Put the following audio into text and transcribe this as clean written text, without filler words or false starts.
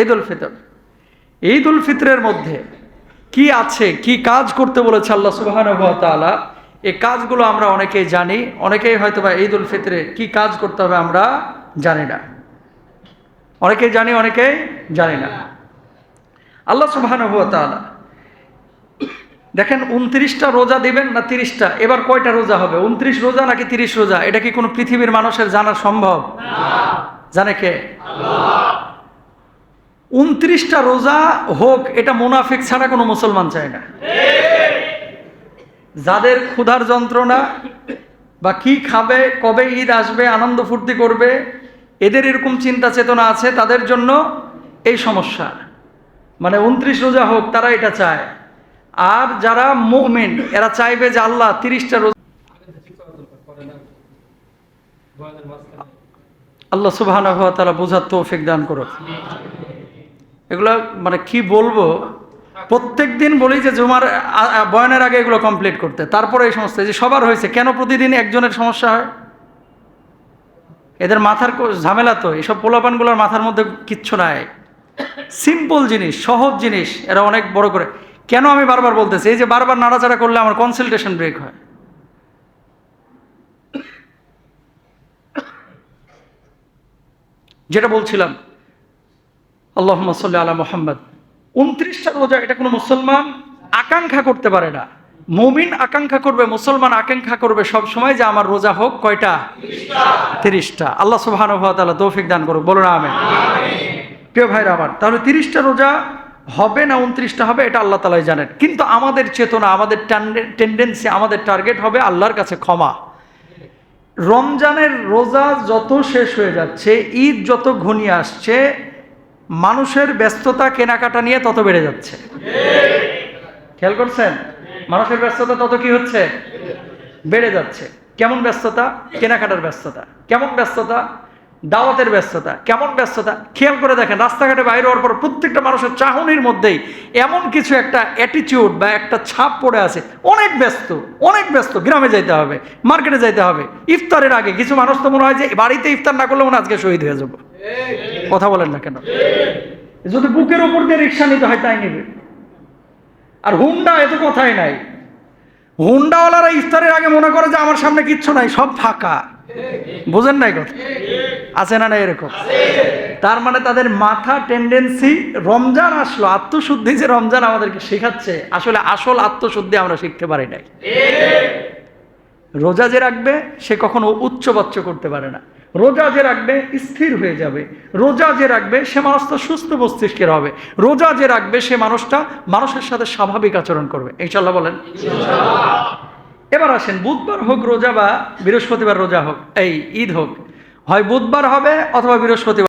ঈদ উল ফিতর। ঈদ উল ফিতরের মধ্যে কি আছে, কি কাজ করতে বলেছে আল্লাহ সুবহানাহু ওয়া তাআলা, এই কাজগুলো আমরা অনেকেই জানি, অনেকেই হয়তো বা ঈদ উল ফিতরে কি কাজ করতে হবে আমরা জানি না। অনেকেই জানি, অনেকেই জানি না। আল্লাহ সুবহানাহু ওয়া তাআলা দেখেন 29টা রোজা দিবেন না 30টা, এবার কয়টা রোজা হবে? 29 রোজা নাকি 30 রোজা? এটা কি কোনো পৃথিবীর মানুষের জানা সম্ভব? জানে কে? আল্লাহ। 29টা রোজা হোক, এটা মুনাফিক ছাড়া কোনো মুসলমান চায় না। যাদের ক্ষুধার যন্ত্রণা বা কি খাবে, কবে ঈদ আসবে, আনন্দ ফুর্তি করবে, এদের এরকম চিন্তা চেতনা আছে, তাদের জন্য এই সমস্যা। মানে 29 রোজা হোক, তারা এটা চায়। আর যারা মুমিন, এরা চাইবে যে আল্লাহ 30টা রোজা। আল্লাহ সুবহানাহু ওয়া তাআলা বুঝার তৌফিক দান করুক। এগুলো মানে কি বলবো, প্রত্যেক দিন বলি যে জুমার বয়ানের আগে এগুলো কমপ্লিট করতে, তারপরে এই সমস্ত যে সবার হয়েছে, কেন প্রতিদিন একজনের সমস্যা হয়? এদের মাথার ঝামেলা তো, এইসব পোলাপানগুলোর মাথার মধ্যে কিচ্ছু নাই। সিম্পল জিনিস, সহজ জিনিস এরা অনেক বড় করে। কেন আমি বারবার বলতেছি, এই যে বারবার নাড়াচাড়া করলে আমার কনসালটেশন ব্রেক হয়। যেটা বলছিলাম, আল্লাহুম্মা সাল্লি আলা মুহাম্মদ, 29টা রোজা এটা কোনো মুসলমান আকাঙ্ক্ষা করতে পারে না। মুমিন আকাঙ্ক্ষা করবে, মুসলমান আকাঙ্ক্ষা করবে সব সময় যে আমার রোজা হোক কয়টা? 30টা। আল্লাহ সুবহানাহু ওয়া তাআলা তৌফিক দান করুক, বলুন আমিন। প্রিয় ভাইরা আমার, তাহলে 30টা রোজা হবে না 29টা হবে, এটা আল্লাহ তাআলাই জানেন। কিন্তু আমাদের চেতনা, আমাদের টেন্ডেন্সি, আমাদের টার্গেট হবে আল্লাহর কাছে ক্ষমা। রমজানের রোজা যত শেষ হয়ে যাচ্ছে, ঈদ যত ঘনিয়ে আসছে, মানুষের ব্যস্ততা কেনাকাটা নিয়ে তত বেড়ে যাচ্ছে। খেয়াল করছেন? মানুষের ব্যস্ততা তত কি হচ্ছে? বেড়ে যাচ্ছে। কেমন ব্যস্ততা? কেনাকাটার ব্যস্ততা। কেমন ব্যস্ততা? দাওয়াতের ব্যস্ততা। কেমন ব্যস্ততা? খেয়াল করে দেখেন, রাস্তাঘাটে বাইরে হওয়ার পর প্রত্যেকটা মানুষের চাহনির মধ্যেই এমন কিছু একটা অ্যাটিটিউড বা একটা ছাপ পড়ে আছে, অনেক ব্যস্ত, অনেক ব্যস্ত। গ্রামে যাইতে হবে, মার্কেটে যাইতে হবে, ইফতারের আগে কিছু মানুষ তো মনে হয় যে বাড়িতে ইফতার না করলে মনে আজকে শহীদ হয়ে যাবো। কথা বলেন না কেন? যদি বুকের ওপর দিয়ে রিক্সা নিতে হয় তাই নেবে। আর হুন্ডা, এত কথাই নাই। হুন্ডাওয়ালারা ইফতারের আগে মনে করে যে আমার সামনে কিচ্ছু নাই, সব ফাঁকা। বুঝেন নাই কথা? আছে না? না এরকম? তার মানে তাদের মাথা টেন্ডেন্সি, রমজান আসলো, আত্মশুদ্ধি যে রমজান আমাদেরকে শেখাচ্ছে, আসলে আসল আত্মশুদ্ধি আমরা শিখতে পারি নাই। রোজা যে রাখবে সে কখনো উচ্চবাচ্য করতে পারে না। রোজা যে রাখবে স্থির হয়ে যাবে। রোজা যে রাখবে সে মানুষটা সুস্থ মস্তিষ্কের হবে। রোজা যে রাখবে সে মানুষটা মানুষের সাথে স্বাভাবিক আচরণ করবে। ইনশাআল্লাহ বলেন। এবার আসেন, বুধবার হোক রোজা বা বৃহস্পতিবার রোজা হোক, এই ঈদ হোক, হয় বুধবার হবে অথবা বৃহস্পতিবার।